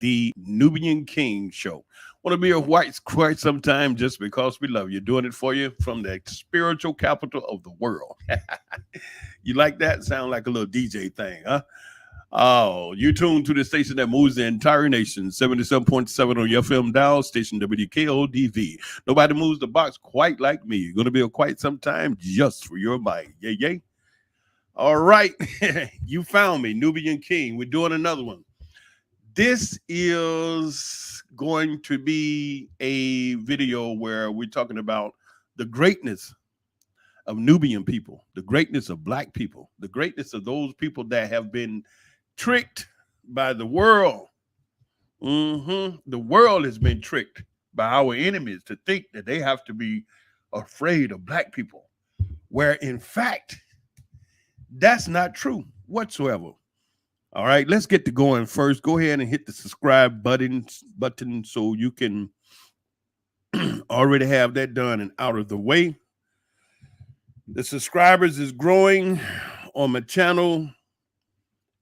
the Nubian King Show. Want to be a white quite sometime just because we love you. Doing it for you from the spiritual capital of the world. You like that? Sound like a little DJ thing, huh? Oh, you tuned to the station that moves the entire nation, 77.7 on your FM dial, station WKODV. Nobody moves the box quite like me. You're going to be a quite some time just for your mind. Yay, yay. All right. You found me, Nubian King. We're doing another one. This is going to be a video where we're talking about the greatness of Nubian people, the greatness of black people, the greatness of those people that have been tricked by the world. The world has been tricked by our enemies to think that they have to be afraid of black people, where in fact, that's not true whatsoever. All right, let's get to going first. Go ahead and hit the subscribe button so you can already have that done and out of the way. The subscribers is growing on my channel.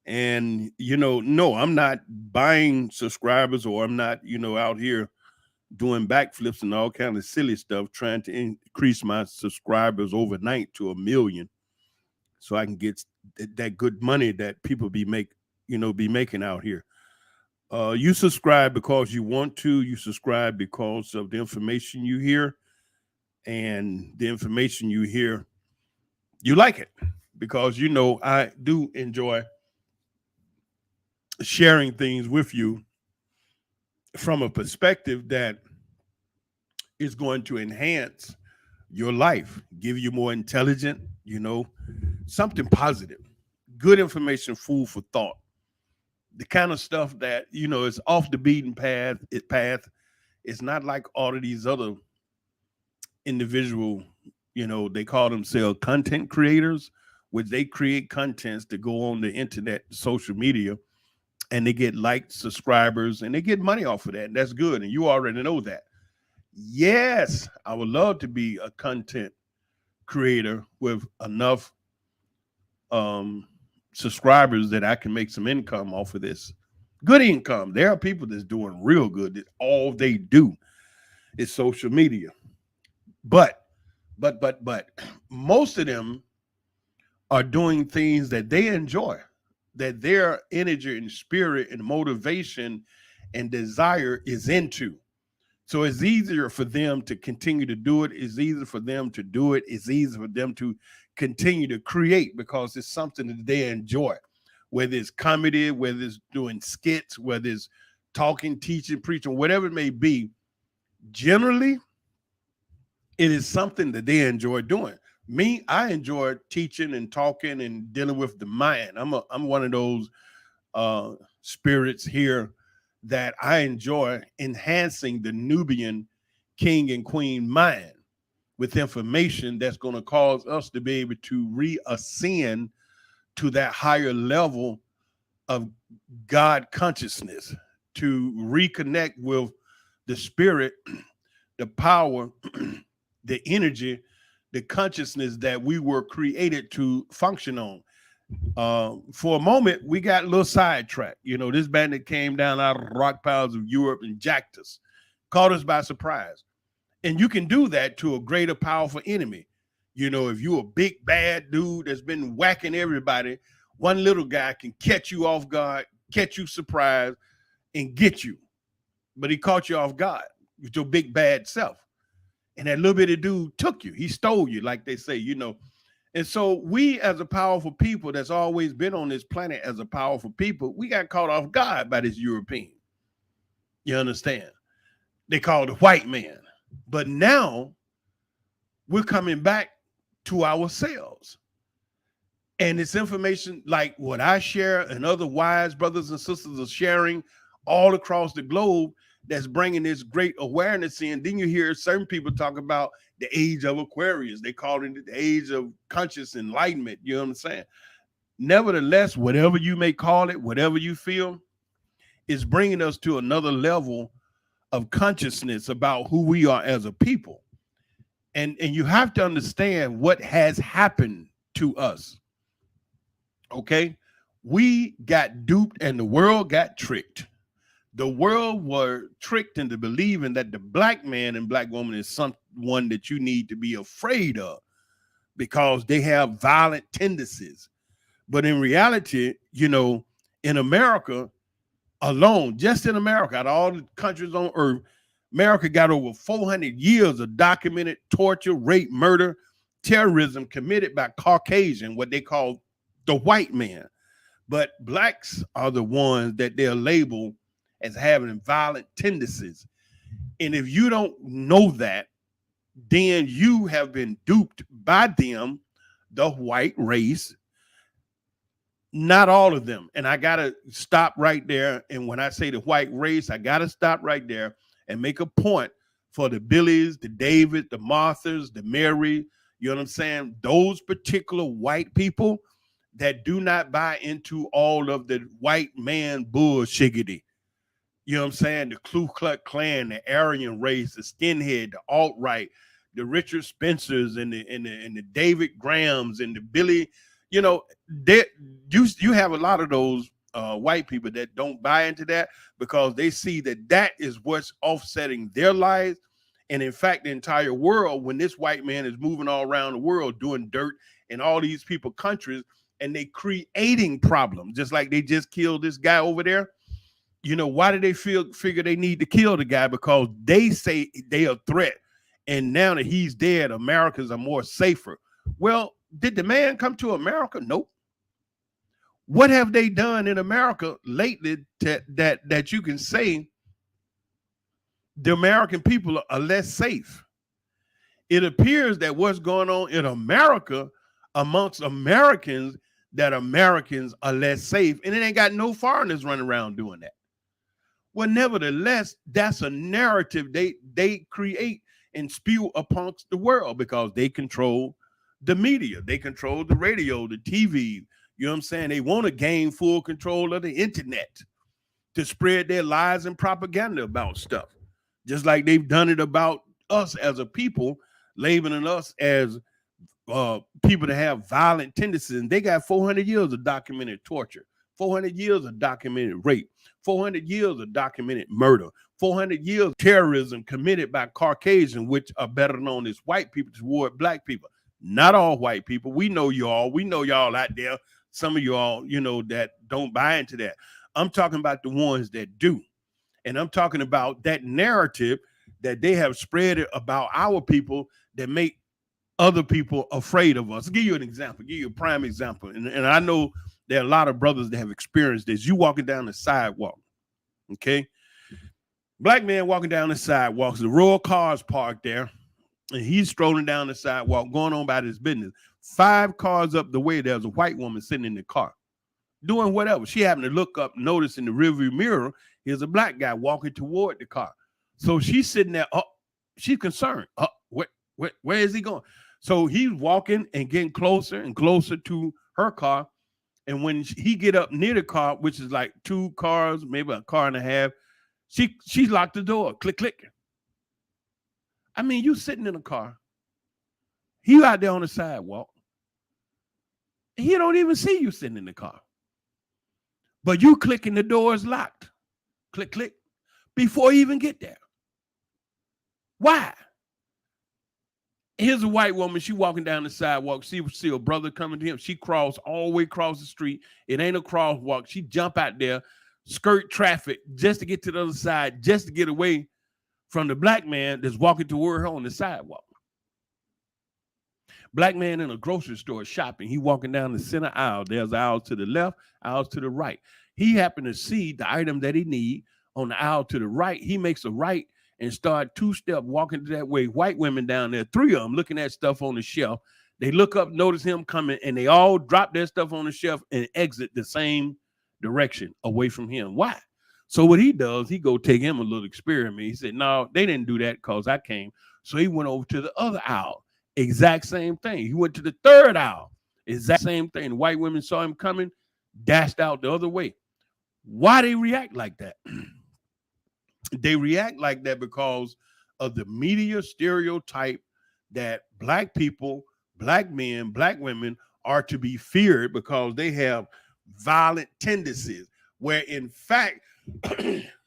And, no, I'm not buying subscribers, or I'm not, out here doing backflips and all kind of silly stuff, trying to increase my subscribers overnight to 1 million so I can get that good money that people be making out here. You subscribe because you want to. You subscribe because of the information you hear, and the information you hear, you like it, because, I do enjoy sharing things with you from a perspective that is going to enhance your life, give you more intelligent, something positive, good information, food for thought, the kind of stuff that, is off the beaten path. It's not like all of these other individual, they call themselves content creators, which they create contents to go on the internet, social media, and they get likes, subscribers, and they get money off of that. And that's good. And you already know that. Yes, I would love to be a content creator with enough subscribers that I can make some income off of this. Good income. There are people that's doing real good. That all they do is social media. But most of them are doing things that they enjoy, that their energy and spirit and motivation and desire is into. So it's easier for them to continue to do it. It's easier for them to do it. It's easier for them to continue to create because it's something that they enjoy, whether it's comedy, whether it's doing skits, whether it's talking, teaching, preaching, whatever it may be. Generally, it is something that they enjoy doing. Me, I enjoy teaching and talking and dealing with the mind. I'm one of those spirits here that I enjoy enhancing the Nubian king and queen mind with information that's going to cause us to be able to reascend to that higher level of God consciousness, to reconnect with the spirit, the power, the energy, the consciousness that we were created to function on. For a moment, we got a little sidetracked. This bandit came down out of the rock piles of Europe and jacked us, caught us by surprise. And you can do that to a greater, powerful enemy. If you're a big, bad dude that's been whacking everybody, one little guy can catch you off guard, catch you surprised, and get you. But he caught you off guard with your big, bad self. And that little bitty dude took you. He stole you, like they say, And so we, as a powerful people that's always been on this planet as a powerful people, we got caught off guard by this European. You understand? They called the white man. But now we're coming back to ourselves. And it's information like what I share and other wise brothers and sisters are sharing all across the globe that's bringing this great awareness in. Then you hear certain people talk about the age of Aquarius. They call it the age of conscious enlightenment. You know what I'm saying? Nevertheless, whatever you may call it, whatever you feel, is bringing us to another level of consciousness about who we are as a people. And you have to understand what has happened to us. Okay? We got duped and the world got tricked. The world were tricked into believing that the black man and black woman is someone that you need to be afraid of because they have violent tendencies. But in reality, in America alone, just in America, out of all the countries on earth, America got over 400 years of documented torture, rape, murder, terrorism committed by Caucasian, what they call the white man. But blacks are the ones that they're labeled as having violent tendencies. And if you don't know that, then you have been duped by them, the white race. Not all of them. And I got to stop right there. And when I say the white race, I got to stop right there and make a point for the Billies, the David, the Marthas, the Mary, you know what I'm saying? Those particular white people that do not buy into all of the white man bullshiggity. You know what I'm saying? The Ku Klux Klan, the Aryan race, the skinhead, the alt-right, the Richard Spencers and the David Grahams and the Billy, you have a lot of those white people that don't buy into that because they see that is what's offsetting their lives. And in fact, the entire world, when this white man is moving all around the world doing dirt in all these people countries and they creating problems, just like they just killed this guy over there. Why do they figure they need to kill the guy? Because they say they are a threat. And now that he's dead, Americans are more safer. Well, did the man come to America? Nope. What have they done in America lately that you can say the American people are less safe? It appears that what's going on in America amongst Americans, that Americans are less safe, and it ain't got no foreigners running around doing that. Well, nevertheless, that's a narrative they create and spew amongst the world because they control the media. They control the radio, the TV. You know what I'm saying? They want to gain full control of the internet to spread their lies and propaganda about stuff. Just like they've done it about us as a people, labeling us as people that have violent tendencies. And they got 400 years of documented torture, 400 years of documented rape, 400 years of documented murder, 400 years of terrorism committed by Caucasian, which are better known as white people toward black people. Not all white people. We know y'all. We know y'all out there. Some of y'all, that don't buy into that. I'm talking about the ones that do. And I'm talking about that narrative that they have spread about our people that make other people afraid of us. I'll give you an example, give you a prime example. And I know there are a lot of brothers that have experienced this. You walking down the sidewalk, okay? Black man walking down the sidewalk, the row of cars parked there, and he's strolling down the sidewalk, going on about his business. 5 cars up the way, there's a white woman sitting in the car, doing whatever. She happened to look up, notice in the rearview mirror, here's a black guy walking toward the car. So she's sitting there, she's concerned. Where is he going? So he's walking and getting closer and closer to her car. And when he get up near the car, which is like 2 cars, maybe a car and a half, she locked the door. Click, click. I mean, you sitting in a car. He out there on the sidewalk. He don't even see you sitting in the car. But you clicking, the door is locked. Click, click. Before you even get there. Why? Here's a white woman. She walking down the sidewalk. She see a brother coming to him. She crawls all the way across the street. It ain't a crosswalk. She jump out there, skirt traffic just to get to the other side, just to get away from the black man that's walking toward her on the sidewalk. Black man in a grocery store shopping. He walking down the center aisle. There's aisles to the left, aisles to the right. He happened to see the item that he need on the aisle to the right. He makes a right and start 2-step walking that way. White women down there, 3 of them looking at stuff on the shelf. They look up, notice him coming, and they all drop their stuff on the shelf and exit the same direction away from him. Why? So what he does, he go take him a little experiment. He said, no, they didn't do that because I came. So he went over to the other aisle. Exact same thing. He went to the 3rd aisle. Exact same thing. The white women saw him coming, dashed out the other way. Why they react like that? They react like that because of the media stereotype that black people, black men, black women are to be feared because they have violent tendencies, where in fact,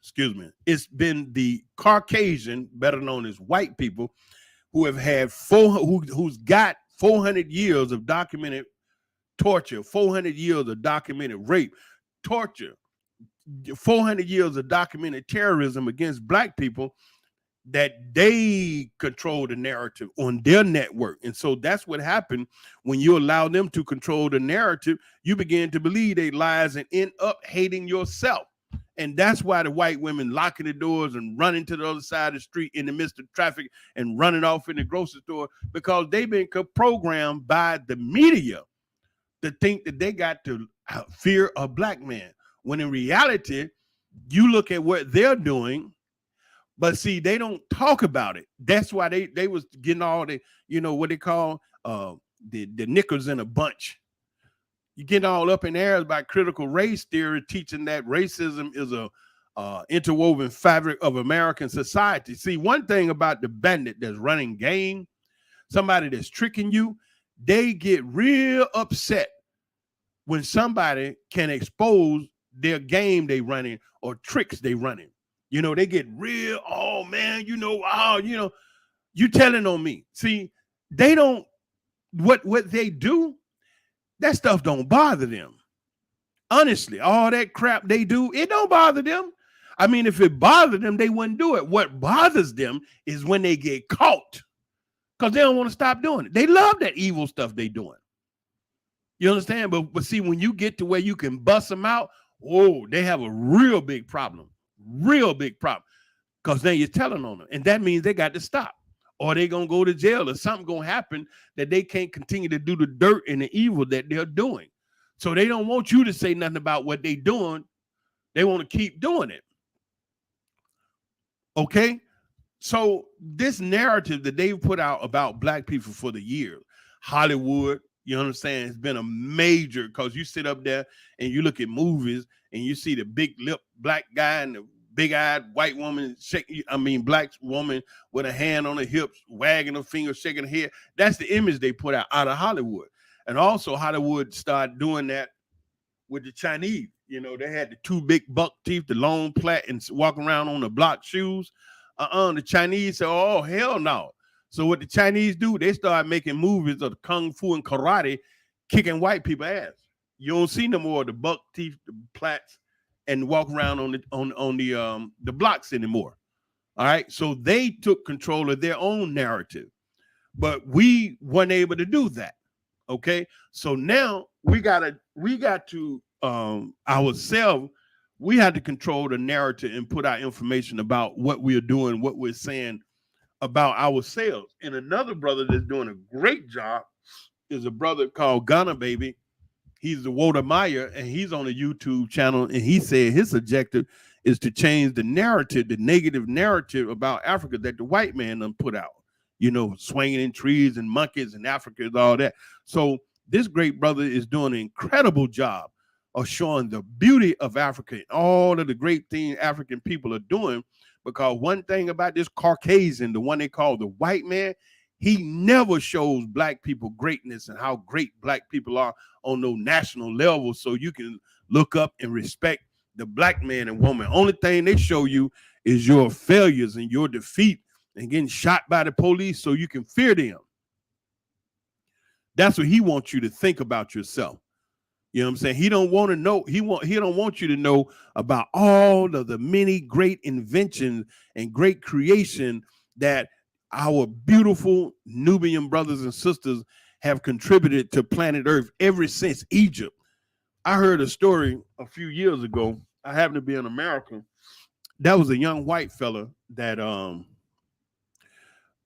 excuse me, it's been the Caucasian, better known as white people, who have had who's got 400 years of documented torture, 400 years of documented rape, torture, 400 years of documented terrorism against black people, that they control the narrative on their network. And so that's what happened when you allow them to control the narrative. You begin to believe they lies and end up hating yourself. And that's why the white women locking the doors and running to the other side of the street in the midst of traffic and running off in the grocery store, because they've been programmed by the media to think that they got to fear a black man. When in reality, you look at what they're doing, but see, they don't talk about it. That's why they was getting all the, what they call the knickers in a bunch. You get all up in airs by critical race theory, teaching that racism is a interwoven fabric of American society. See, one thing about the bandit that's running game, somebody that's tricking you, they get real upset when somebody can expose their game they running or tricks they running. They get real, oh man, you telling on me. See, they don't, what they do, that stuff don't bother them. Honestly, all that crap they do, it don't bother them. I mean, if it bothered them, they wouldn't do it. What bothers them is when they get caught, because they don't want to stop doing it. They love that evil stuff they doing. You understand? But see, when you get to where you can bust them out, oh, they have a real big problem. Real big problem. Because then you're telling on them. And that means they got to stop. Or they're going to go to jail, or something going to happen that they can't continue to do the dirt and the evil that they're doing. So they don't want you to say nothing about what they're doing. They want to keep doing it. Okay? So this narrative that they've put out about black people for the years, Hollywood, you understand, it's been a major, because you sit up there and you look at movies and you see the big lip black guy and the big-eyed white woman, black woman with a hand on her hips, wagging her finger, shaking her head. That's the image they put out of Hollywood. And also Hollywood started doing that with the Chinese. They had the two big buck teeth, the long plait, and walking around on the block shoes. The Chinese said, oh, hell no. So what the Chinese do, they start making movies of the kung fu and karate, kicking white people ass. You don't see no more of the buck teeth, the plaits, and walk around on the blocks anymore. All right. So they took control of their own narrative, but we weren't able to do that. Okay. So now we got to ourselves, we had to control the narrative and put out information about what we're doing, what we're saying about ourselves. And another brother that's doing a great job is a brother called Ghana Baby. He's the Walter Meyer, and he's on a YouTube channel, and he said his objective is to change the narrative, the negative narrative about Africa that the white man done put out, swinging in trees and monkeys and Africa and all that. So this great brother is doing an incredible job of showing the beauty of Africa and all of the great things African people are doing, because one thing about this Caucasian, the one they call the white man, he never shows black people greatness and how great black people are on no national level, so you can look up and respect the black man and woman. Only thing they show you is your failures and your defeat and getting shot by the police so you can fear them. That's what he wants you to think about yourself. You know what I'm saying? He don't want to know. He don't want you to know about all of the many great inventions and great creation that our beautiful Nubian brothers and sisters have contributed to planet Earth ever since Egypt. I heard a story a few years ago. I happened to be in America. That was a young white fella that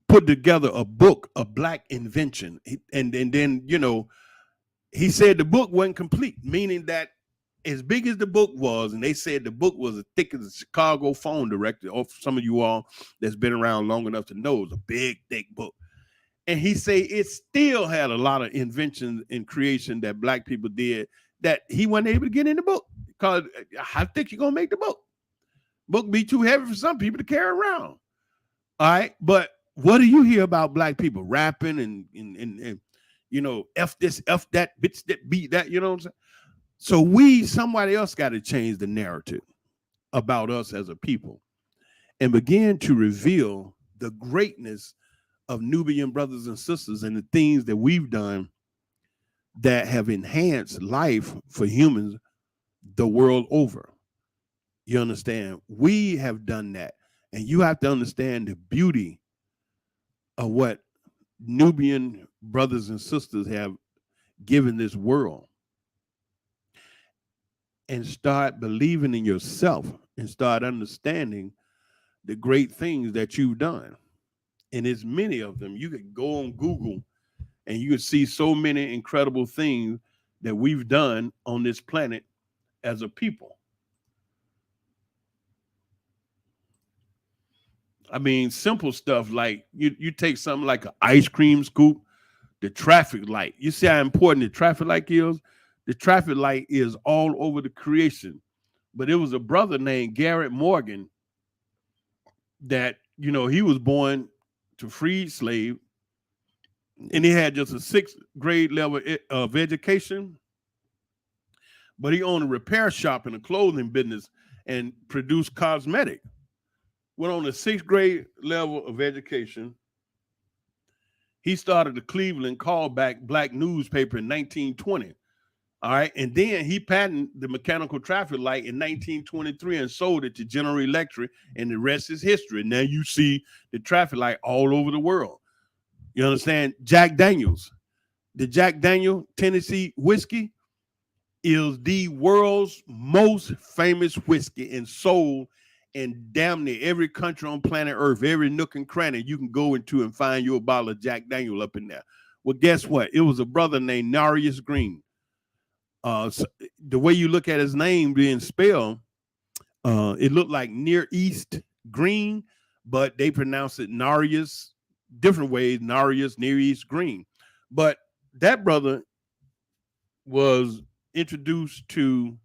put together a book of black invention. And then, he said the book wasn't complete, meaning that as big as the book was, and they said the book was as thick as a Chicago phone directory, or for some of you all that's been around long enough to know, it's a big, thick book. And he said it still had a lot of inventions and creation that black people did that he wasn't able to get in the book, because how thick you gonna make the book? Book be too heavy for some people to carry around. All right, but what do you hear about black people rapping and F this, F that, bitch that, beat that, you know what I'm saying? So somebody else got to change the narrative. about us as a people and began to reveal the greatness of Nubian brothers and sisters and the things that we've done that have enhanced life for humans the world over. You understand? We have done that. And you have to understand the beauty of what Nubian brothers and sisters have given this world and start believing in yourself and start understanding the great things that you've done. And there's many of them. You could go on Google and you could see so many incredible things that we've done on this planet as a people. I mean, simple stuff like you take something like an ice cream scoop, the traffic light. You see how important the traffic light is? The traffic light is all over the creation. But it was a brother named Garrett Morgan that, he was born to freed slave, and he had just a sixth grade level of education, but he owned a repair shop and a clothing business and produced cosmetic. Went on a sixth grade level of education. He started the Cleveland Callback Black newspaper in 1920. All right. And then he patented the mechanical traffic light in 1923 and sold it to General Electric, and the rest is history. Now you see the traffic light all over the world. You understand? Jack Daniels. The Jack Daniel Tennessee whiskey is the world's most famous whiskey and sold in damn near every country on planet Earth, every nook and cranny you can go into and find you a bottle of Jack Daniel up in there. Well, guess what? It was a brother named Narius Green. So the way you look at his name being spelled, it looked like Near East Green, but they pronounce it Narius different ways, Narius, Near East Green. But that brother was introduced to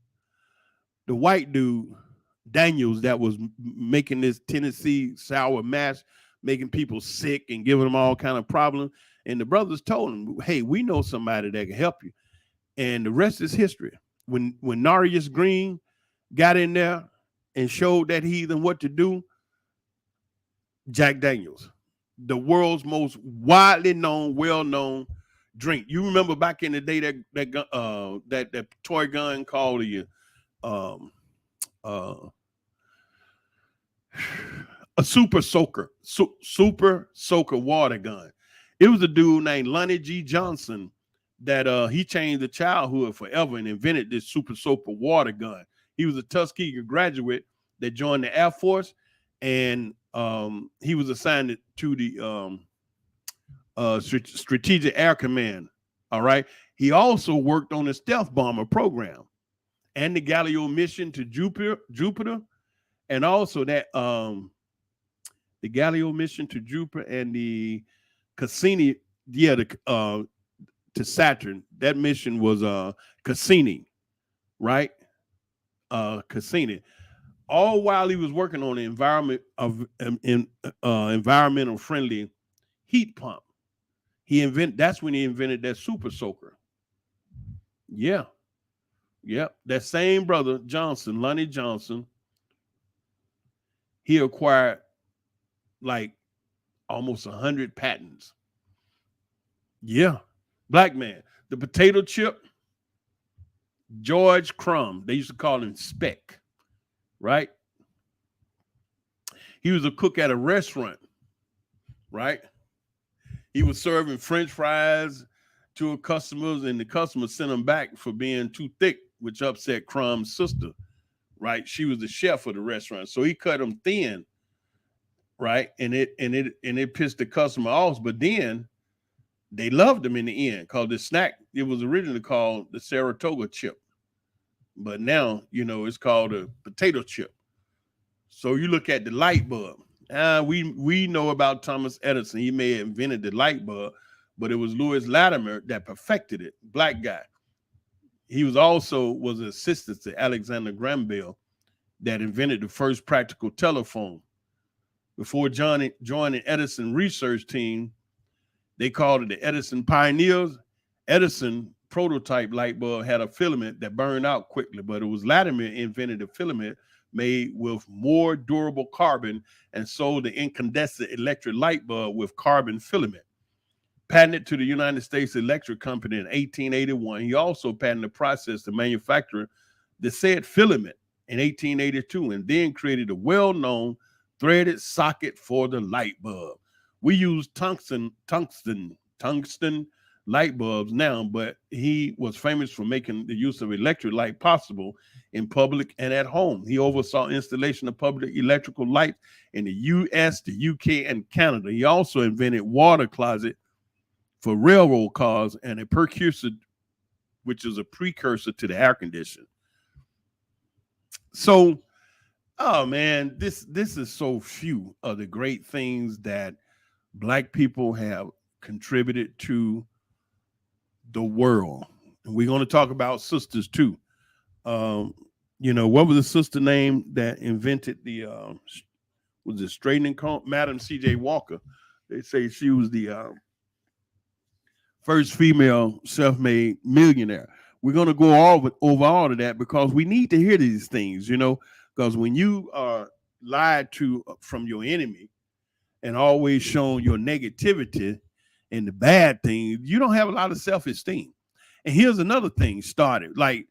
the white dude, Daniels, that was making this Tennessee sour mash, making people sick and giving them all kind of problems. And the brothers told him, hey, we know somebody that can help you. And the rest is history. When Narius Green got in there and showed that heathen what to do, Jack Daniels, the world's most widely known, well-known drink. You remember back in the day that toy gun called the a super soaker water gun. It was a dude named Lonnie G. Johnson that he changed the childhood forever and invented this super soaker water gun. He was a Tuskegee graduate that joined the Air Force, and he was assigned to the Strategic Air Command. All right. He also worked on the stealth bomber program and the Galileo mission to Jupiter, and also that the Galileo mission to Jupiter and the Cassini, to Saturn. That mission was Cassini, right? Cassini. All while he was working on the environment of environmental friendly heat pump. That's when he invented that super soaker. Yeah. Yep. That same brother, Johnson, Lonnie Johnson, he acquired like almost 100 patents. Yeah. Black man. The potato chip, George Crumb. They used to call him Speck, right? He was a cook at a restaurant, right? He was serving French fries to customers, and the customer sent him back for being too thick, which upset Crumb's sister, right? She was the chef of the restaurant, so he cut them thin, right? And it pissed the customer off. But then they loved him in the end, because the snack, it was originally called the Saratoga chip, but now it's called a potato chip. So you look at the light bulb. We know about Thomas Edison. He may have invented the light bulb, but it was Louis Latimer that perfected it. Black guy. He was an assistant to Alexander Graham Bell that invented the first practical telephone. Before joining Edison research team, they called it the Edison Pioneers. Edison prototype light bulb had a filament that burned out quickly, but it was Latimer invented the filament made with more durable carbon and sold the incandescent electric light bulb with carbon filament. Patented to the United States Electric Company in 1881. He also patented the process to manufacture the said filament in 1882 and then created a well-known threaded socket for the light bulb. We use tungsten light bulbs now, but he was famous for making the use of electric light possible in public and at home. He oversaw installation of public electrical lights in the US, the UK, and Canada. He also invented water closet for railroad cars and a precursor, which is a precursor to the air conditioner. So, oh man, this is so few of the great things that Black people have contributed to the world. And we're going to talk about sisters too. What was the sister name that invented the was it straightening comb? Madam C.J. Walker. They say she was the first female self-made millionaire. We're going to go over all of that because we need to hear these things, because when you are lied to from your enemy and always shown your negativity and the bad things, you don't have a lot of self-esteem. And here's another thing started. Like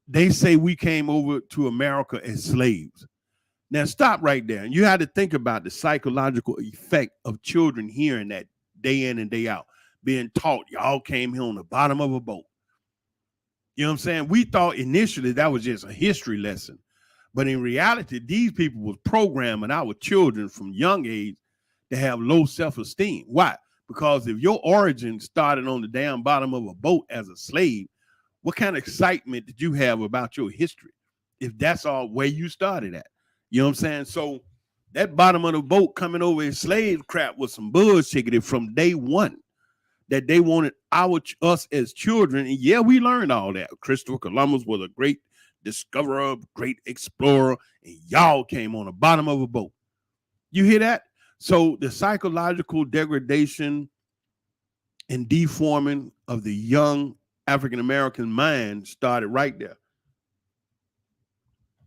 they say we came over to America as slaves. Now stop right there. And you had to think about the psychological effect of children hearing that day in and day out, being taught y'all came here on the bottom of a boat. You know what I'm saying? We thought initially that was just a history lesson. But in reality, these people was programming our children from young age to have low self-esteem. Why? Because if your origin started on the damn bottom of a boat as a slave, what kind of excitement did you have about your history if that's all where you started at? You know what I'm saying? So that bottom of the boat coming over as slave crap was some bullshit from day one, that they wanted us as children. And yeah, we learned all that. Christopher Columbus was a great discoverer, great explorer, and y'all came on the bottom of a boat. You hear that? So the psychological degradation and deforming of the young African-American mind started right there.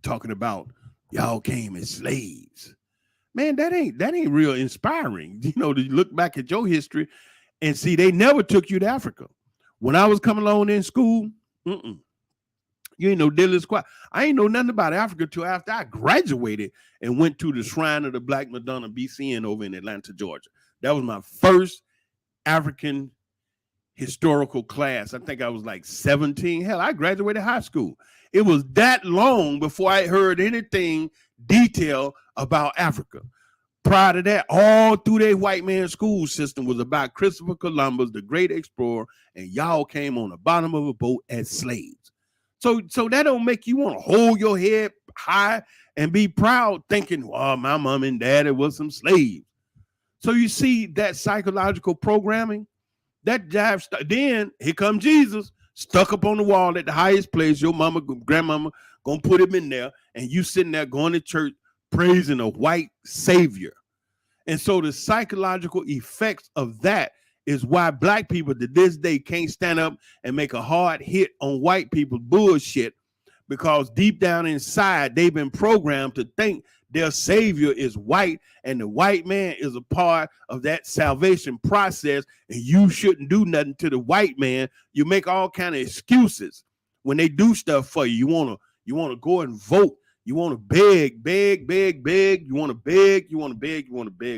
Talking about y'all came as slaves. Man, that ain't real inspiring. To look back at your history and see they never took you to Africa. When I was coming along in school, you ain't no diddly squat. I ain't know nothing about Africa till after I graduated and went to the Shrine of the Black Madonna BCN over in Atlanta, Georgia. That was my first African historical class. I think I was like 17. Hell, I graduated high school. It was that long before I heard anything detailed about Africa. Prior to that, all through their white man school system was about Christopher Columbus, the great explorer, and y'all came on the bottom of a boat as slaves. So that don't make you want to hold your head high and be proud thinking, well, my mom and daddy was some slaves. So you see that psychological programming, that jive. Then here comes Jesus, stuck up on the wall at the highest place. Your mama, grandmama, gonna put him in there, and you sitting there going to church praising a white savior. And so the psychological effects of that is why Black people to this day can't stand up and make a hard hit on white people's bullshit, because deep down inside they've been programmed to think their savior is white and the white man is a part of that salvation process, and you shouldn't do nothing to the white man. You make all kind of excuses when they do stuff for you. You want to go and vote. You want to beg. You want to beg.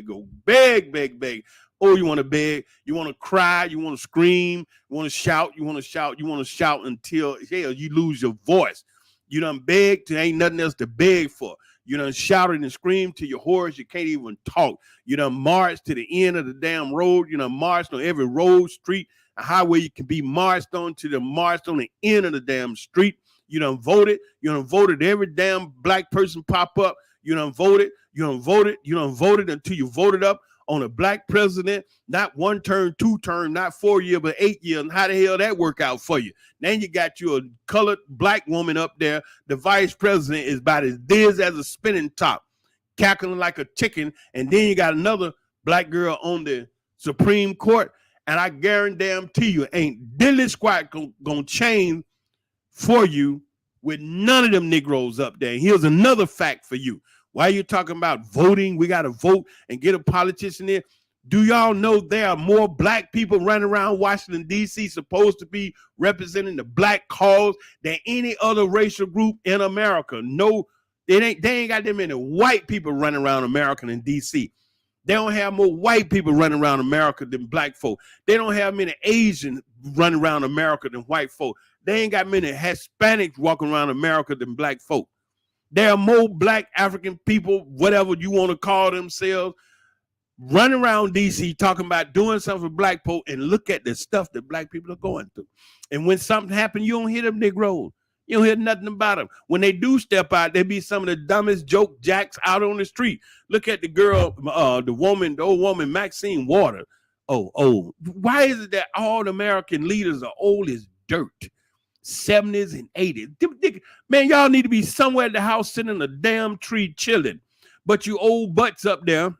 Go beg. Oh, you want to beg. You want to cry. You want to scream. You want to shout. You want to shout until hell you lose your voice. You done beg till ain't nothing else to beg for. You done shouted and screamed to your horse. You can't even talk. You done marched to the end of the damn road. You done marched on every road, street, a highway you can be marched on to the marched on the end of the damn street. You done voted. You done voted every damn Black person pop up. You done voted. You done voted until you voted up on a Black president, not 1 term, 2 term, not 4 year, but 8 years. And how the hell that work out for you? Then you got you a colored Black woman up there. The vice president is about as big as a spinning top, cackling like a chicken. And then you got another Black girl on the Supreme Court. And I guarantee you ain't diddly squat gonna change for you with none of them Negroes up there. And here's another fact for you. Why you talking about voting? We got to vote and get a politician in. Do y'all know there are more black people running around Washington, D.C. supposed to be representing the black cause than any other racial group in America? No, they ain't got that many white people running around America in D.C. They don't have more white people running around America than black folk. They don't have many Asians running around America than white folk. They ain't got many Hispanics walking around America than black folk. There are more black African people, whatever you want to call themselves, running around D.C. talking about doing something for black folk, and look at the stuff that black people are going through. And when something happens, you don't hear them Negroes. You don't hear nothing about them. When they do step out, they be some of the dumbest joke jacks out on the street. Look at the girl, the old woman, Maxine Waters. Oh, why is it that all American leaders are old as dirt? 70s and 80s. Man, y'all need to be somewhere at the house sitting in a damn tree chilling. But you old butts up there,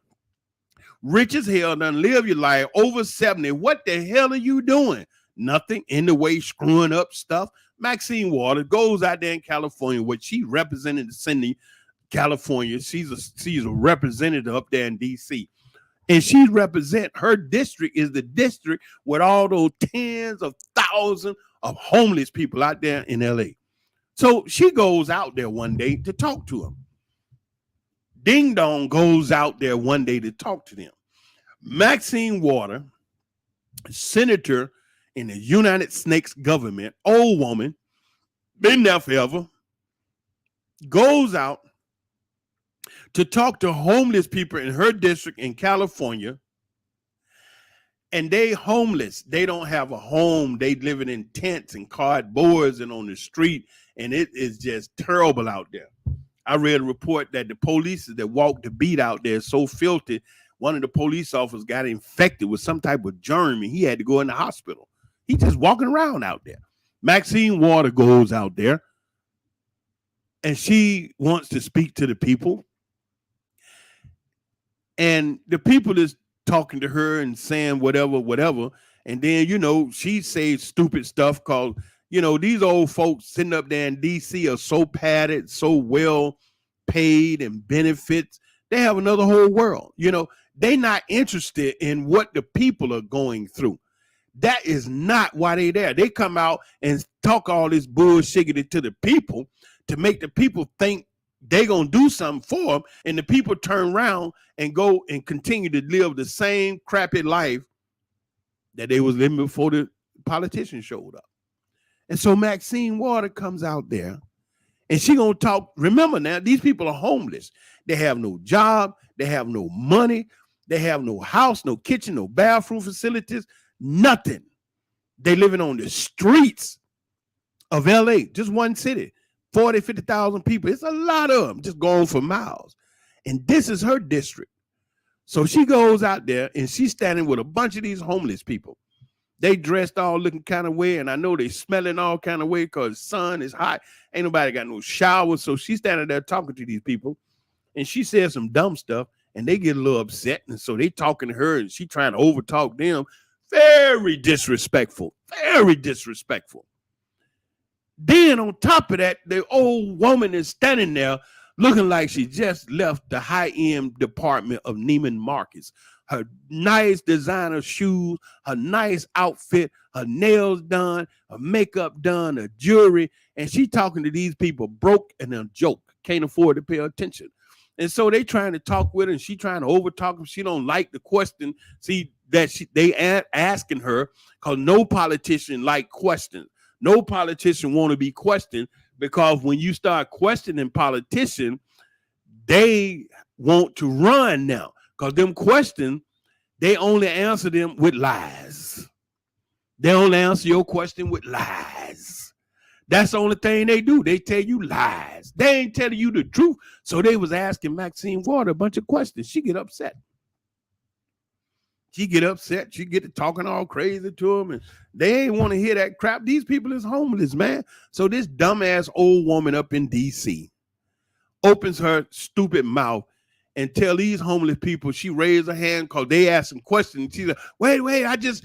rich as hell, done live your life, over 70. What the hell are you doing? Nothing in the way, screwing up stuff. Maxine Waters goes out there in California, which she represented Sydney, California. She's a representative up there in D.C. And she her district is the district with all those tens of thousands of homeless people out there in L.A. So she goes out there one day to talk to them. Ding Dong goes out there one day to talk to them. Maxine Waters, senator in the United States government, old woman, been there forever, goes out to talk to homeless people in her district in California, and they homeless. They don't have a home. They living in tents and cardboards and on the street, and it is just terrible out there. I read a report that the police that walked the beat out there so filthy, one of the police officers got infected with some type of germ, and he had to go in the hospital. He just walking around out there. Maxine Waters goes out there, and she wants to speak to the people. And the people is talking to her and saying whatever. And then, she says stupid stuff called, these old folks sitting up there in D.C. are so padded, so well paid and benefits. They have another whole world. They're not interested in what the people are going through. That is not why they're there. They come out and talk all this bullshit to the people to make the people think they're going to do something for them. And the people turn around and go and continue to live the same crappy life that they was living before the politicians showed up. And so Maxine Waters comes out there and she going to talk. Remember now, these people are homeless. They have no job. They have no money. They have no house, no kitchen, no bathroom facilities. Nothing. They living on the streets of LA, just one city, 40, 50,000 people. It's a lot of them just going for miles. And this is her district. So she goes out there and she's standing with a bunch of these homeless people. They dressed all looking kind of way, and I know they smelling all kind of way because the sun is hot. Ain't nobody got no shower. So she's standing there talking to these people, and she says some dumb stuff, and they get a little upset. And so they talking to her, and she trying to overtalk them. Very disrespectful. Very disrespectful. Then on top of that, the old woman is standing there looking like she just left the high-end department of Neiman Marcus. Her nice designer shoes, her nice outfit, her nails done, her makeup done, her jewelry, and she talking to these people broke and a joke, can't afford to pay attention. And so they trying to talk with her, and she trying to overtalk them. She don't like the question. See that they asking her, because no politician like questions. No politician want to be questioned, because when you start questioning politicians, they want to run now, because them questions, they only answer them with lies. They only answer your question with lies. That's the only thing they do. They tell you lies. They ain't telling you the truth. So they was asking Maxine Waters a bunch of questions. She get upset. She get to talking all crazy to them, and they ain't want to hear that crap. These people is homeless, man. So this dumbass old woman up in D.C. opens her stupid mouth and tell these homeless people, she raised her hand because they asked some questions. She's like, wait, I just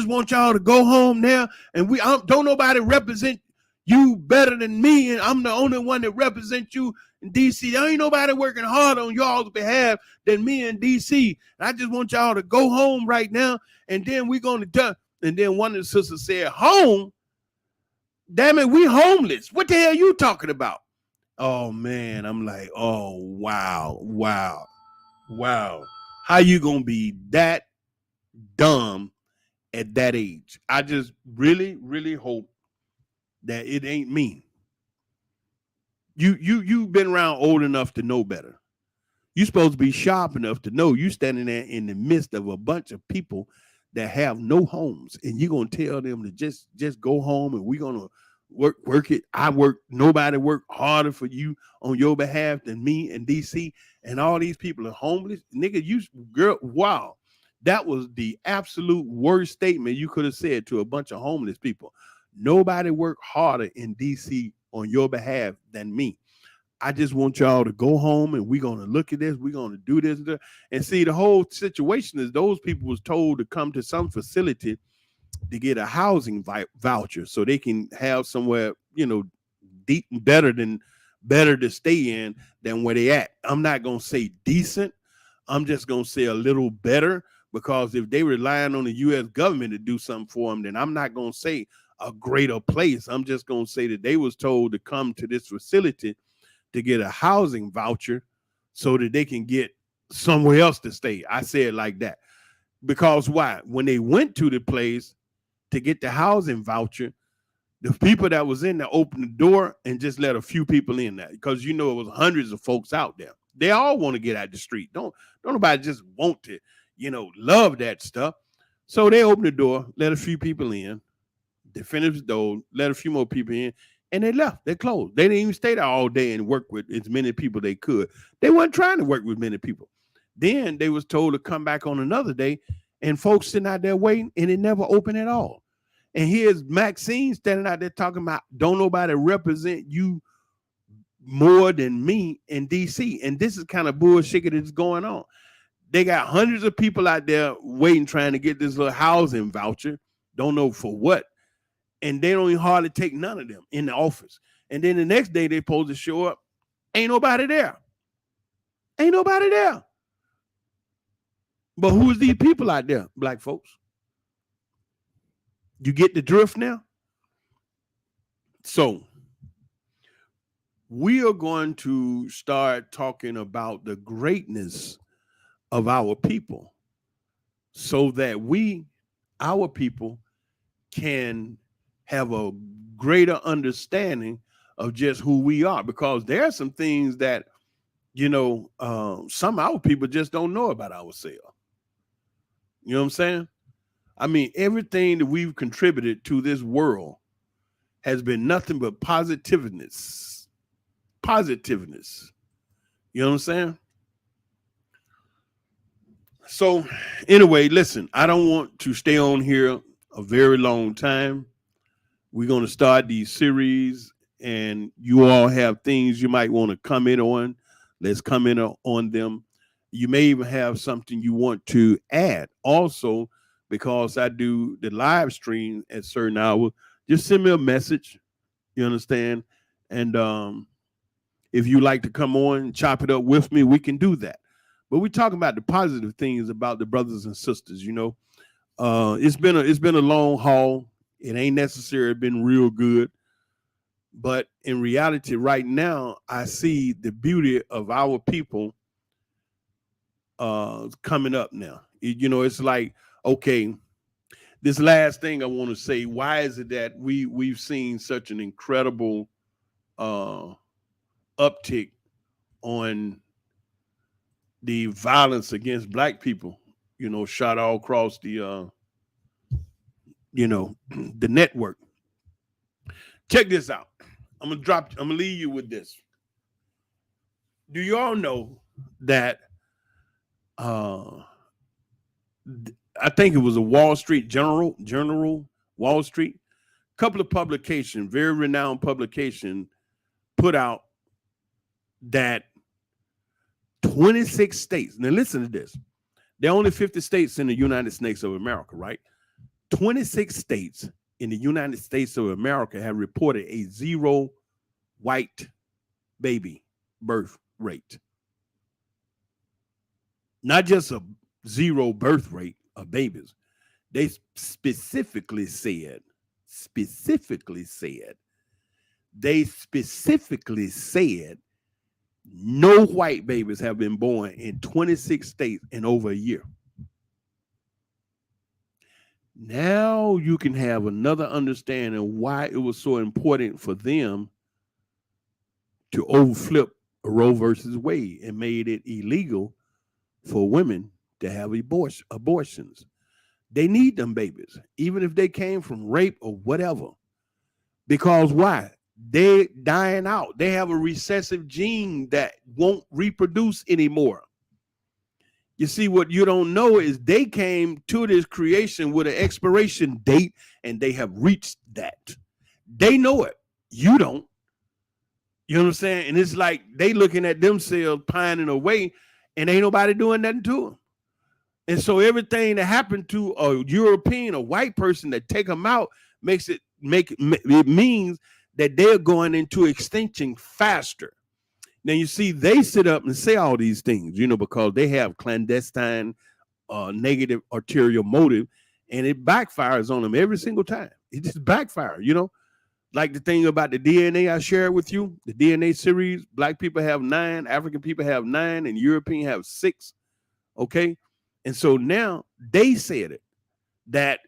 want y'all to go home now, and don't nobody represent You better than me, and I'm the only one that represents you in DC. There ain't nobody working harder on y'all's behalf than me in DC. And I just want y'all to go home right now, and then we're going to do. And then one of the sisters said, home? Damn it, we homeless. What the hell you talking about? Oh, man. I'm like, oh, wow. How you going to be that dumb at that age? I just really, really hope that it ain't me. You've been around old enough to know better. You're supposed to be sharp enough to know you standing there in the midst of a bunch of people that have no homes, and you're gonna tell them to just go home, and we're gonna work it. Nobody work harder for you on your behalf than me in DC, and all these people are homeless. Nigga, girl, wow. That was the absolute worst statement you could have said to a bunch of homeless people. Nobody worked harder in DC on your behalf than me. I just want y'all to go home, and we're going to look at this. We're going to do this. And see, the whole situation is those people was told to come to some facility to get a housing voucher so they can have somewhere, better to stay in than where they at. I'm not going to say decent. I'm just going to say a little better, because if they relying on the U.S. government to do something for them, then I'm not going to say a greater place. I'm just going to say that they was told to come to this facility to get a housing voucher so that they can get somewhere else to stay. I say it like that. Because why? When they went to the place to get the housing voucher, the people that was in there opened the door and just let a few people in there, because it was hundreds of folks out there. They all want to get out the street. Don't nobody just want to, love that stuff. So they opened the door, let a few people in. They finished the door, let a few more people in, and they left. They closed. They didn't even stay there all day and work with as many people they could. They weren't trying to work with many people. Then they was told to come back on another day, and folks sitting out there waiting, and it never opened at all. And here's Maxine standing out there talking about don't nobody represent you more than me in DC. And this is kind of bullshit that's going on. They got hundreds of people out there waiting, trying to get this little housing voucher. Don't know for what. And they don't even hardly take none of them in the office. And then the next day they supposed to show up. Ain't nobody there. But who's these people out there, black folks? You get the drift now? So we are going to start talking about the greatness of our people so that our people, can have a greater understanding of just who we are, because there are some things that, some of our people just don't know about ourselves. You know what I'm saying? I mean, everything that we've contributed to this world has been nothing but positiveness. You know what I'm saying? So anyway, listen, I don't want to stay on here a very long time. We're going to start these series, and you all have things you might want to comment on. Let's comment on them. You may even have something you want to add also, because I do the live stream at certain hours. Just send me a message. You understand? And if you like to come on and chop it up with me, we can do that. But we're talking about the positive things about the brothers and sisters. It's been a long haul. It ain't necessarily been real good. But in reality, right now, I see the beauty of our people coming up now. It's like, okay, this last thing I want to say, why is it that we've seen such an incredible uptick on the violence against black people, shot all across the the network. Check this out. I'm gonna leave you with this. Do you all know that I think it was a Wall Street Journal, Wall Street, couple of publications, very renowned publication, put out that 26 states, now listen to this, there are only 50 states in the United States of America, right? 26 states in the United States of America have reported a zero white baby birth rate. Not just a zero birth rate of babies. They specifically said no white babies have been born in 26 states in over a year. Now you can have another understanding why it was so important for them to overflip Roe versus Wade and made it illegal for women to have abortions. They need them babies, even if they came from rape or whatever. Because why? They're dying out. They have a recessive gene that won't reproduce anymore. You see, what you don't know is they came to this creation with an expiration date, and they have reached that. They know it. You don't. You know what I'm saying? And it's like they looking at themselves pining away, and ain't nobody doing nothing to them. And so everything that happened to a European, a white person that take them out, it means that they're going into extinction faster. Now, you see, they sit up and say all these things, because they have clandestine negative arterial motive, and it backfires on them every single time. It just backfires, like the thing about the DNA I shared with you, the DNA series. Black people have 9, African people have 9, and European have 6. Okay. And so now they said it, that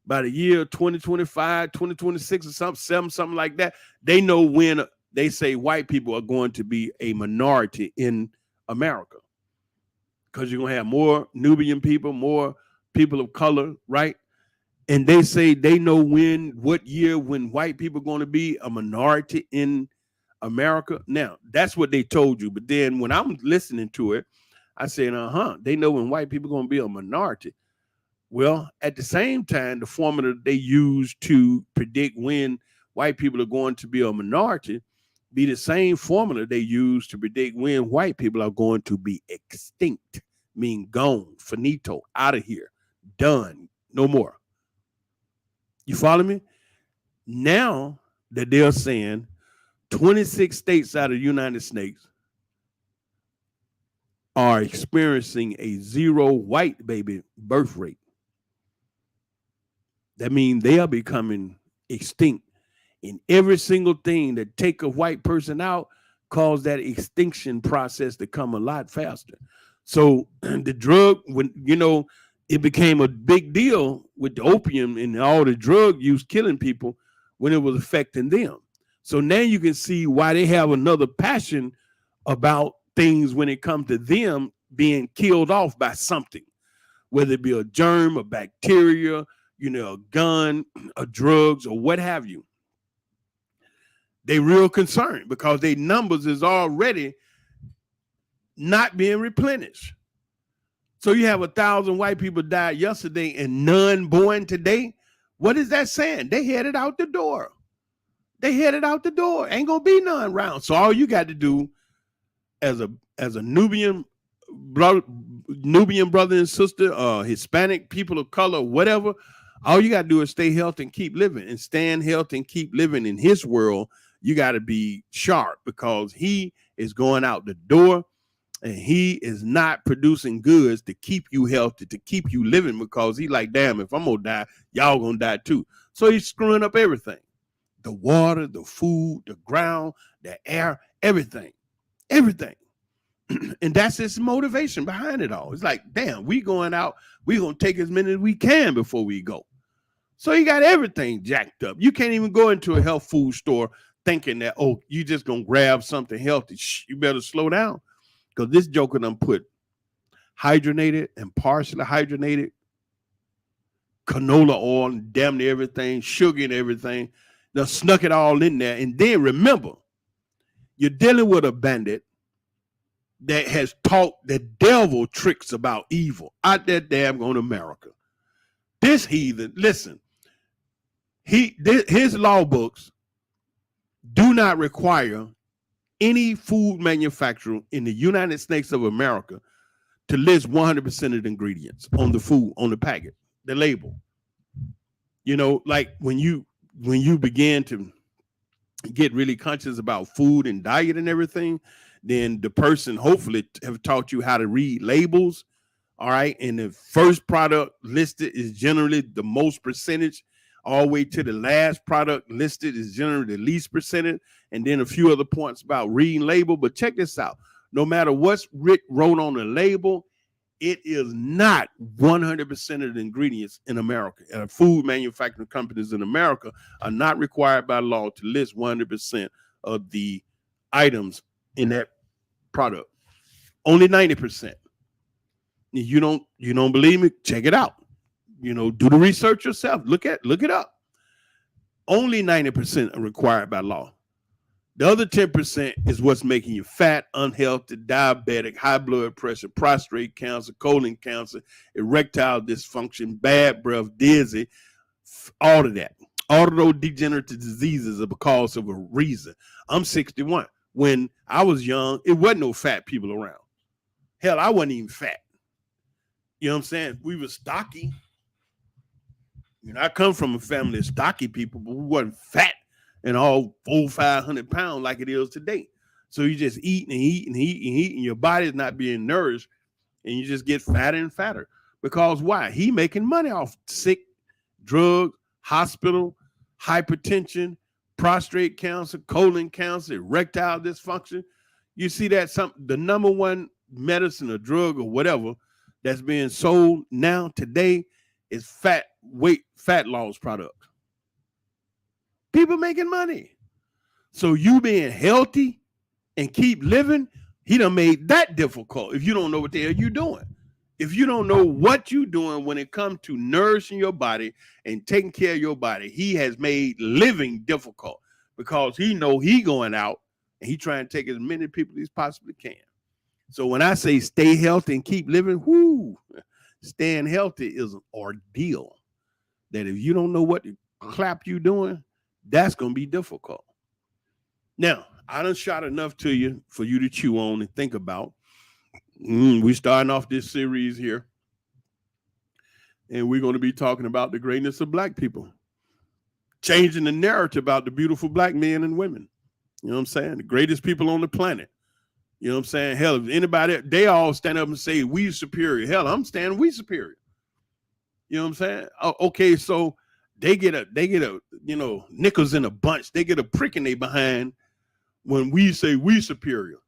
by the year 2025, 2026 or something like that, they know when they say white people are going to be a minority in America. Because you're going to have more Nubian people, more people of color, right? And they say they know what year when white people are going to be a minority in America. Now, that's what they told you. But then when I'm listening to it, I said, they know when white people are going to be a minority. Well, at the same time, the formula they use to predict when white people are going to be a minority be the same formula they use to predict when white people are going to be extinct, mean gone, finito, out of here, done, no more. You follow me? Now that they're saying 26 states out of the United States are experiencing a zero white baby birth rate. That means they are becoming extinct. And every single thing that take a white person out cause that extinction process to come a lot faster. So the drug, when it became a big deal with the opium and all the drug use killing people when it was affecting them. So now you can see why they have another passion about things when it comes to them being killed off by something, whether it be a germ, a bacteria, a gun, a drugs, or what have you. They real concerned because their numbers is already not being replenished. So you have 1,000 white people died yesterday and none born today. What is that saying? They headed out the door. Ain't gonna be none around. So all you got to do as a Nubian brother and sister, Hispanic people of color, whatever, all you got to do is stay healthy and keep living, and stand healthy and keep living in his world. You got to be sharp because he is going out the door and he is not producing goods to keep you healthy, to keep you living, because he like, damn, if I'm going to die, y'all going to die too. So he's screwing up everything. The water, the food, the ground, the air, everything. And that's his motivation behind it all. It's like, damn, we going out, we going to take as many as we can before we go. So you got everything jacked up. You can't even go into a health food store thinking that, you just going to grab something healthy. You better slow down, because this joker done put hydrogenated and partially hydrogenated canola oil and damn near everything, sugar and everything. They snuck it all in there. And then remember, you're dealing with a bandit that has taught the devil tricks about evil out there damn on America. This heathen, listen, his law books do not require any food manufacturer in the United States of America to list 100% of the ingredients on the food, on the packet, the label. Like when you begin to get really conscious about food and diet and everything, then the person hopefully have taught you how to read labels. All right. And the first product listed is generally the most percentage, all the way to the last product listed is generally the least percentage. And then a few other points about reading label. But check this out. No matter what's wrote on the label, it is not 100% of the ingredients in America. Food manufacturing companies in America are not required by law to list 100% of the items in that product. Only 90%. You don't believe me? Check it out. Do the research yourself. Look it up. Only 90% are required by law. The other 10% is what's making you fat, unhealthy, diabetic, high blood pressure, prostate cancer, colon cancer, erectile dysfunction, bad breath, dizzy, all of that. All of those degenerative diseases are because of a reason. I'm 61. When I was young, it wasn't no fat people around. Hell, I wasn't even fat. You know what I'm saying? We were stocky. I come from a family of stocky people, but we wasn't fat and all 400-500 pounds like it is today. So you just eat and eat and eat and eat, and your body is not being nourished, and you just get fatter and fatter. Because why? He making money off sick, drugs, hospital, hypertension, prostate cancer, colon cancer, erectile dysfunction. You see that the number one medicine or drug or whatever that's being sold now today is fat loss product. People making money. So you being healthy and keep living, he done made that difficult if you don't know what the hell you're doing. If you don't know what you're doing when it comes to nourishing your body and taking care of your body, he has made living difficult because he know he going out and he trying to take as many people as possibly can. So when I say stay healthy and keep living, staying healthy is an ordeal that if you don't know what the clap you doing, that's going to be difficult. Now, I done shot enough to you for you to chew on and think about. We're starting off this series here, and we're going to be talking about the greatness of Black people, changing the narrative about the beautiful Black men and women. You know what I'm saying? The greatest people on the planet. You know what I'm saying? Hell, if anybody, they all stand up and say, we superior. Hell, I'm standing, we superior. You know what I'm saying? Oh, okay, so they get a, nickels in a bunch. They get a prick in their behind when we say we superior.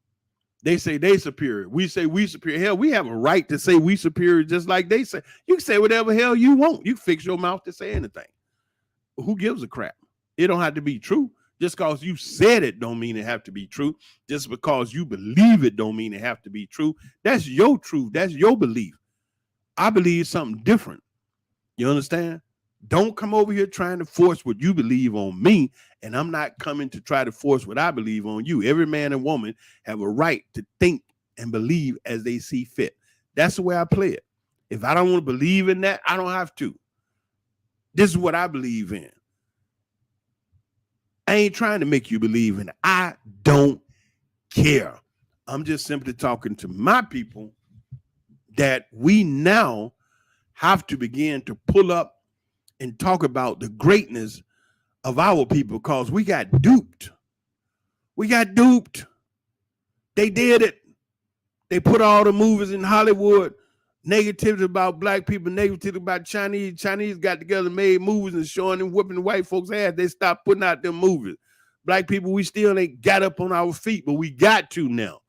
They say they superior. We say we superior. Hell, we have a right to say we superior just like they say. You can say whatever hell you want. You fix your mouth to say anything. Who gives a crap? It don't have to be true. Just because you said it don't mean it have to be true. Just because you believe it don't mean it have to be true. That's your truth. That's your belief. I believe something different. You understand? Don't come over here trying to force what you believe on me, and I'm not coming to try to force what I believe on you. Every man and woman have a right to think and believe as they see fit. That's the way I play it. If I don't want to believe in that, I don't have to. This is what I believe in. I ain't trying to make you believe in it. I don't care. I'm just simply talking to my people that we now have to begin to pull up and talk about the greatness of our people because we got duped. We got duped. They did it. They put all the movies in Hollywood, negativity about Black people, negativity about Chinese. Chinese got together, made movies and showing them whooping the white folks' ass. They stopped putting out them movies. Black people, we still ain't got up on our feet, but we got to now.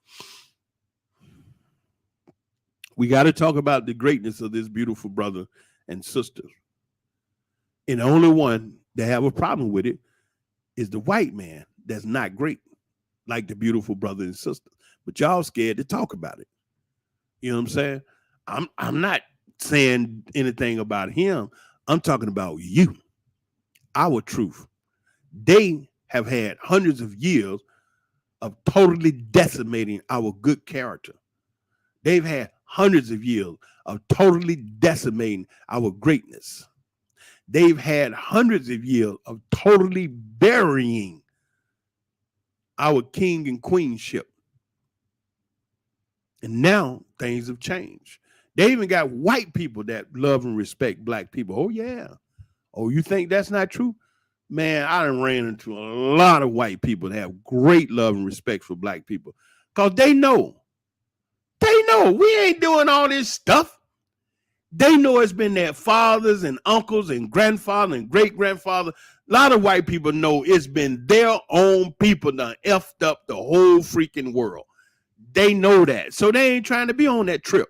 We got to talk about the greatness of this beautiful brother and sister. And the only one that have a problem with it is the white man that's not great, like the beautiful brother and sister. But y'all scared to talk about it. You know what I'm saying? I'm not saying anything about him. I'm talking about you, our truth. They have had hundreds of years of totally decimating our good character. They've had hundreds of years of totally decimating our greatness. They've had hundreds of years of totally burying our king and queenship. And now things have changed. They even got white people that love and respect Black people. Oh, yeah. Oh, you think that's not true? Man, I done ran into a lot of white people that have great love and respect for black people. Because they know we ain't doing all this stuff. They know it's been their fathers and uncles and grandfather and great grandfather. A lot of white people know it's been their own people that effed up the whole freaking world. They know that. So they ain't trying to be on that trip.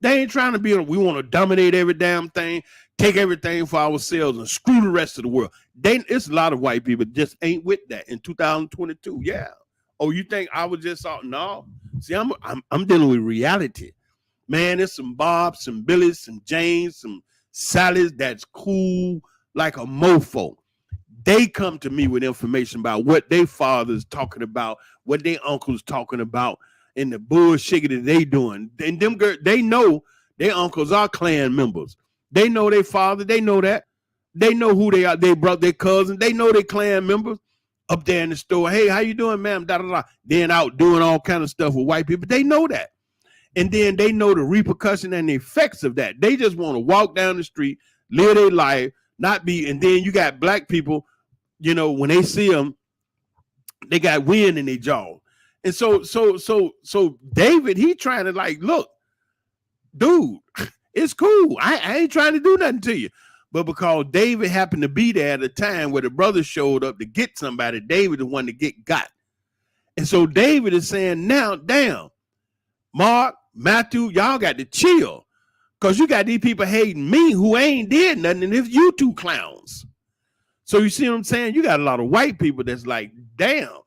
They ain't trying to be on, we want to dominate every damn thing, take everything for ourselves and screw the rest of the world. It's a lot of white people just ain't with that in 2022. Yeah. Oh, you think I was just out? No. See, I'm dealing with reality. Man, it's some Bobs, some Billies, some Janes, some Sallys that's cool like a mofo. They come to me with information about what their father's talking about, what their uncle's talking about, and the bullshit that they doing. And them girls, they know their uncles are Klan members. They know their father. They know that. They know who they are. They brought their cousin. They know they Klan members up there in the store. Hey, how you doing, ma'am? Da, da, da. Then out doing all kind of stuff with white people. They know that. And then they know the repercussion and the effects of that. They just want to walk down the street, live their life, not be. And then you got black people, you know, when they see them, they got wind in their jaw. And so David, he trying to like, look, dude, it's cool. I ain't trying to do nothing to you. But because David happened to be there at a time where the brothers showed up to get somebody, David the one to get got. And so David is saying, now, damn, Mark, Matthew, y'all got to chill. Because you got these people hating me who ain't did nothing, and it's you two clowns. So you see what I'm saying? You got a lot of white people that's like, damn,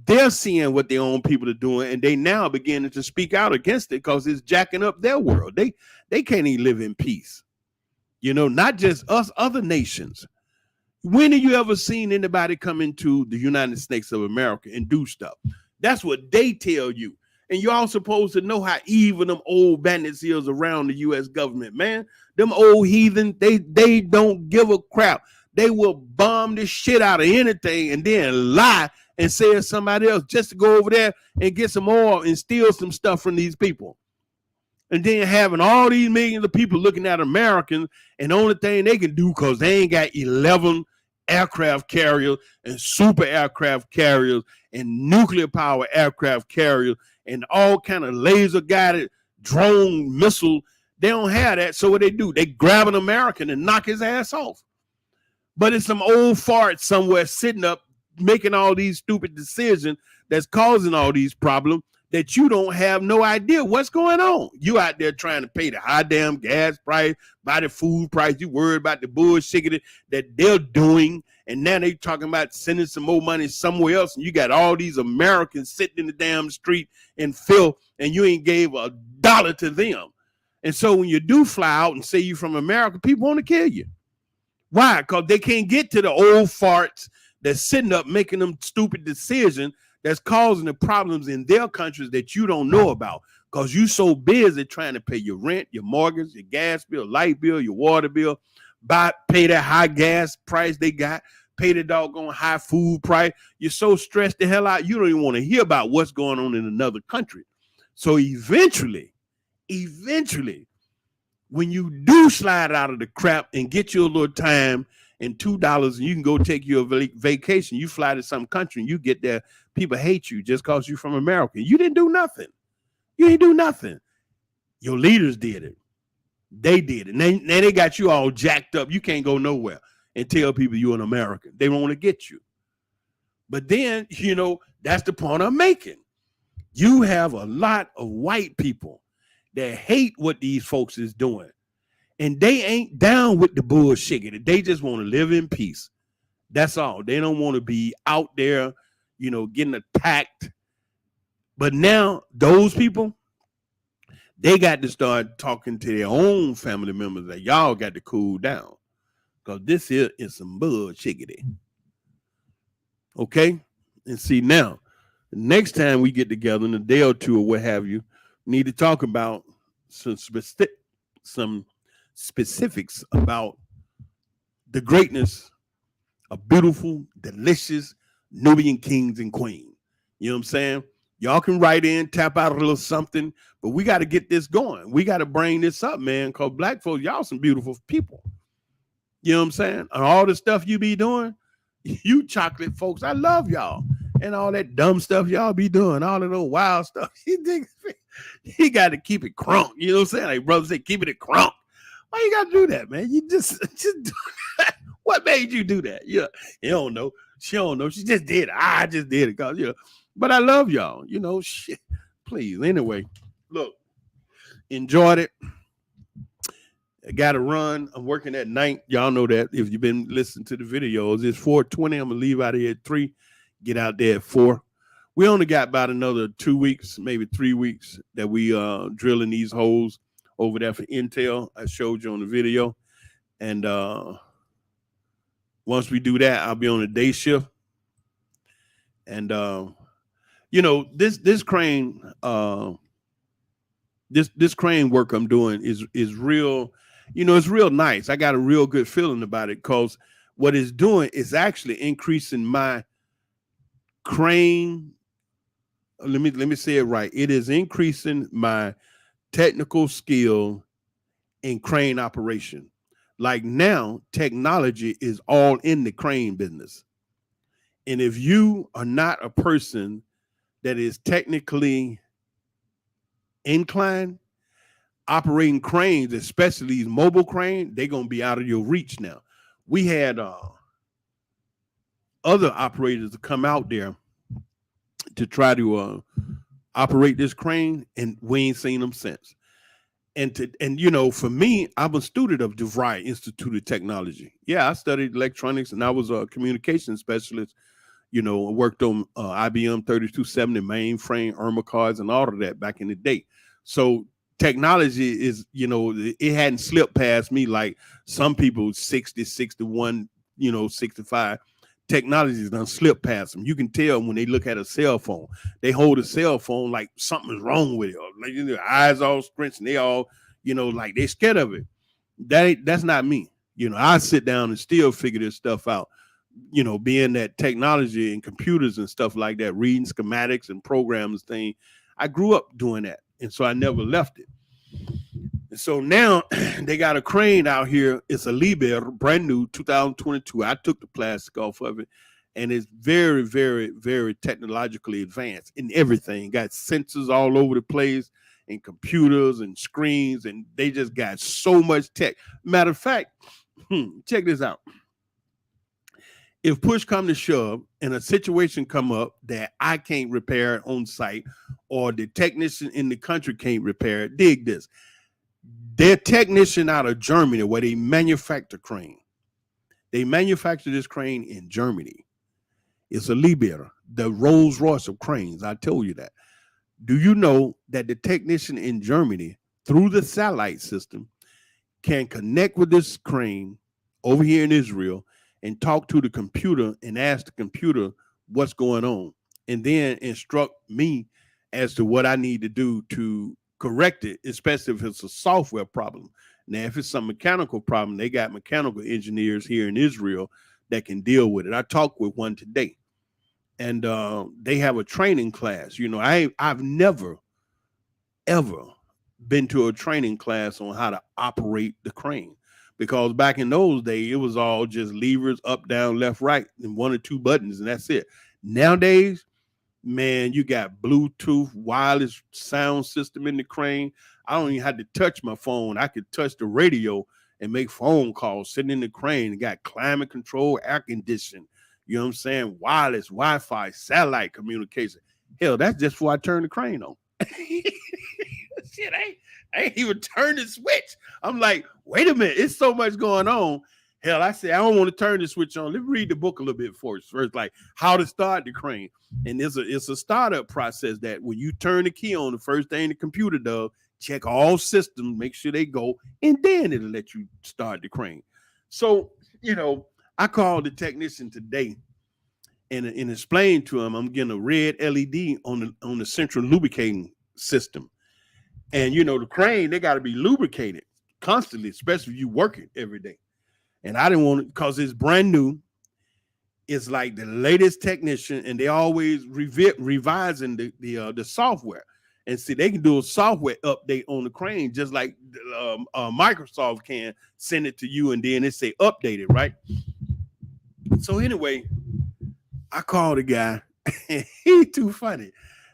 they're seeing what their own people are doing, and they now beginning to speak out against it because it's jacking up their world. They can't even live in peace. You know, not just us, other nations. When have you ever seen anybody come into the United States of America and do stuff? That's what they tell you. And you're all supposed to know how evil them old bandits is around the U.S. government, man. Them old heathen, they don't give a crap. They will bomb the shit out of anything and then lie and say it's somebody else just to go over there and get some oil and steal some stuff from these people. And then having all these millions of people looking at Americans, and the only thing they can do, because they ain't got 11 aircraft carriers and super aircraft carriers and nuclear power aircraft carriers and all kind of laser guided drone missile. They don't have that. So what they do, they grab an American and knock his ass off. But it's some old fart somewhere sitting up making all these stupid decisions that's causing all these problems that you don't have no idea what's going on. You out there trying to pay the high damn gas price, buy the food price. You worried about the bullshit that they're doing. And now they talking about sending some more money somewhere else. And you got all these Americans sitting in the damn street in filth, and you ain't gave $1 to them. And so when you do fly out and say you from America, people want to kill you. Why? Because they can't get to the old farts that's sitting up making them stupid decisions that's causing the problems in their countries that you don't know about, because you so busy trying to pay your rent, your mortgage, your gas bill, light bill, your water bill, pay that high gas price they got, pay the doggone high food price. You're so stressed the hell out, you don't even want to hear about what's going on in another country. So eventually, when you do slide out of the crap and get you a little time and $2 and you can go take your vacation, you fly to some country and you get there, people hate you just because you're from America. You didn't do nothing. You ain't do nothing. Your leaders did it. They did it. And they got you all jacked up. You can't go nowhere and tell people you're an American. They want to get you. But then, you know, that's the point I'm making. You have a lot of white people that hate what these folks is doing. And they ain't down with the bullshit. They just want to live in peace. That's all. They don't want to be out there, you know, getting attacked. But now those people, they got to start talking to their own family members that y'all got to cool down, because this here is some bullshit. Okay? And see, now, next time we get together in a day or two or what have you, we need to talk about some specifics about the greatness of beautiful, delicious Nubian kings and queens. You know what I'm saying? Y'all can write in, tap out a little something, but we got to get this going. We got to bring this up, man, because black folks, y'all some beautiful people. You know what I'm saying? And all the stuff you be doing, you chocolate folks, I love y'all. And all that dumb stuff y'all be doing, all of those wild stuff. He got to keep it crunk. You know what I'm saying? Like brother say, keep it crunk. Why you got to do that, man? You just do that. What made you do that? Yeah, you don't know. She don't know. She just did it. I just did it because, you know. But I love y'all. You know, shit. Please. Anyway, look, enjoyed it. I got to run. I'm working at night. Y'all know that if you've been listening to the videos. It's 4:20. I'm going to leave out of here at 3. Get out there at 4. We only got about another 2 weeks, maybe 3 weeks that we drilling these holes over there for Intel. I showed you on the video. And once we do that, I'll be on a day shift. And you know, this crane this crane work I'm doing is real, you know, it's real nice. I got a real good feeling about it because what it's doing is actually increasing my crane. Let me say it right. It is increasing my technical skill in crane operation. Like now, technology is all in the crane business. And if you are not a person that is technically inclined, operating cranes, especially these mobile cranes, they're going to be out of your reach now. We had other operators to come out there to try to operate this crane, and we ain't seen them since. And you know, for me, I'm a student of DeVry Institute of Technology. Yeah, I studied electronics, and I was a communication specialist. You know, worked on IBM 3270 mainframe, Irma cards, and all of that back in the day. So technology is, you know, it hadn't slipped past me like some people 60, 61, you know, 65. Technology has done slipped past them. You can tell when they look at a cell phone. They hold a cell phone like something's wrong with it. Like, you know, their eyes all scrunched and they all, you know, like they're scared of it. That's not me. You know, I sit down and still figure this stuff out. You know, being that technology and computers and stuff like that, reading schematics and programs thing, I grew up doing that. And so I never left it. And so now they got a crane out here. It's a Liebherr, brand new, 2022. I took the plastic off of it. And it's very, very, very technologically advanced in everything. Got sensors all over the place and computers and screens. And they just got so much tech. Matter of fact, check this out. If push come to shove and a situation come up that I can't repair it on site or the technician in the country can't repair it, dig this. Their technician out of Germany where they manufacture crane. They manufacture this crane in Germany. It's a Liebherr, the Rolls Royce of cranes. I told you that. Do you know that the technician in Germany through the satellite system can connect with this crane over here in Israel and talk to the computer and ask the computer what's going on, and then instruct me as to what I need to do to correct it, especially if it's a software problem. Now, if it's some mechanical problem, they got mechanical engineers here in Israel that can deal with it. I talked with one today, and they have a training class. You know, I've never, ever been to a training class on how to operate the crane. Because back in those days, it was all just levers, up, down, left, right, and 1 or 2 buttons, and that's it. Nowadays, man, you got Bluetooth, wireless sound system in the crane. I don't even have to touch my phone. I could touch the radio and make phone calls sitting in the crane. It got climate control, air conditioning, you know what I'm saying? Wireless, Wi-Fi, satellite communication. Hell, that's just before I turn the crane on. Shit, I ain't even turned the switch. I'm like, wait a minute, it's so much going on. Hell, I said, I don't want to turn the switch on. Let me read the book a little bit first, like how to start the crane. And it's a startup process that when you turn the key on, the first thing the computer does, check all systems, make sure they go, and then it'll let you start the crane. So, you know, I called the technician today and explained to him I'm getting a red LED on the central lubricating system. And, you know, the crane, they got to be lubricated constantly, especially if you work it every day. And I didn't want it because it's brand new. It's like the latest technician, and they always revising the software. And see, they can do a software update on the crane, just like Microsoft can send it to you, and then it say updated, right? So anyway, I called the guy, and he too funny.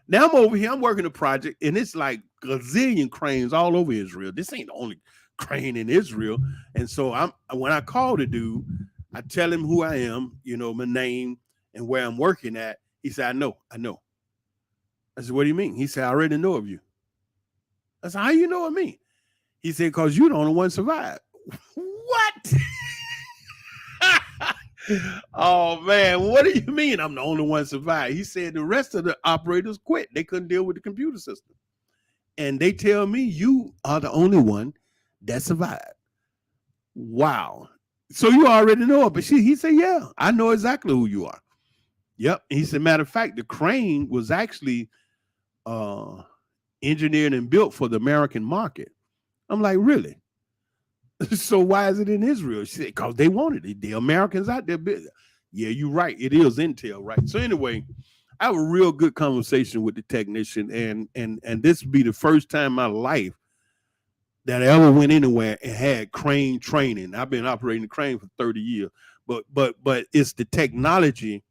Now I'm over here, I'm working a project, and it's like gazillion cranes all over Israel. This ain't the only crane in Israel. And so when I call the dude, I tell him who I am, my name and where I'm working at. He said, I know. I said, what do you mean? He said, I already know of you. I said, how you know of me? He said, because you're the only one survived. What? Oh, man, what do you mean I'm the only one survived? He said the rest of the operators quit. They couldn't deal with the computer system. And they tell me you are the only one that survived. Wow. So you already know it. But he said, yeah, I know exactly who you are. Yep. He said, matter of fact, the crane was actually engineered and built for the American market. I'm like, really? So why is it in Israel? She said, because they wanted it. The Americans out there. Yeah, you're right. It is Intel, right? So anyway, I have a real good conversation with the technician, and this would be the first time in my life that I ever went anywhere and had crane training. I've been operating the crane for 30 years, but it's the technology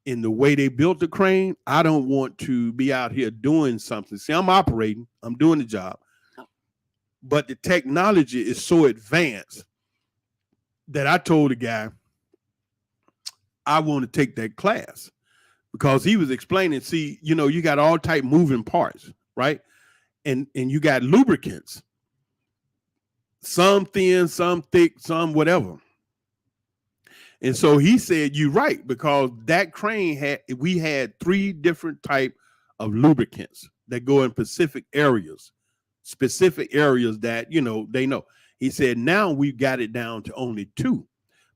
in the way they built the crane. I don't want to be out here doing something. See, I'm operating, I'm doing the job, but the technology is so advanced that I told the guy I want to take that class, because he was explaining, see, you got all type moving parts, right? And you got lubricants, some thin, some thick, some whatever. And so he said, you're right, because that crane we had 3 different type of lubricants that go in specific areas that, they know. He said, now we've got it down to only 2,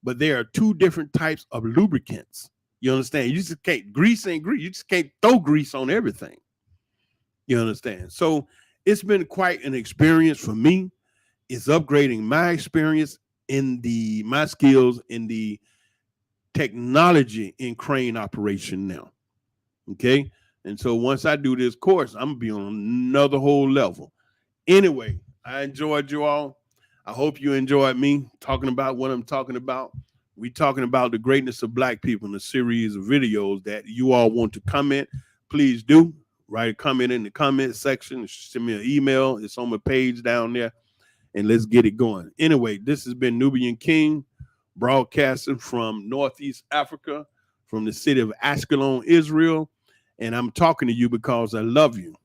but there are 2 different types of lubricants. You understand? You just can't, grease ain't grease. You just can't throw grease on everything. You understand? So it's been quite an experience for me. It's upgrading my experience in my skills in the technology in crane operation now. Okay. And so once I do this course, I'm gonna be on another whole level. Anyway, I enjoyed you all. I hope you enjoyed me talking about what I'm talking about. We're talking about the greatness of Black people in a series of videos that you all want to comment. Please do write a comment in the comment section. Send me an email. It's on my page down there. And let's get it going. Anyway, this has been Nubian King, broadcasting from Northeast Africa, from the city of Ashkelon, Israel. And I'm talking to you because I love you.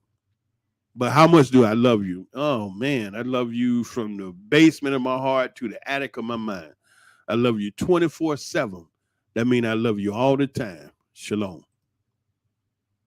But how much do I love you? Oh, man, I love you from the basement of my heart to the attic of my mind. I love you 24/7. That means I love you all the time. Shalom.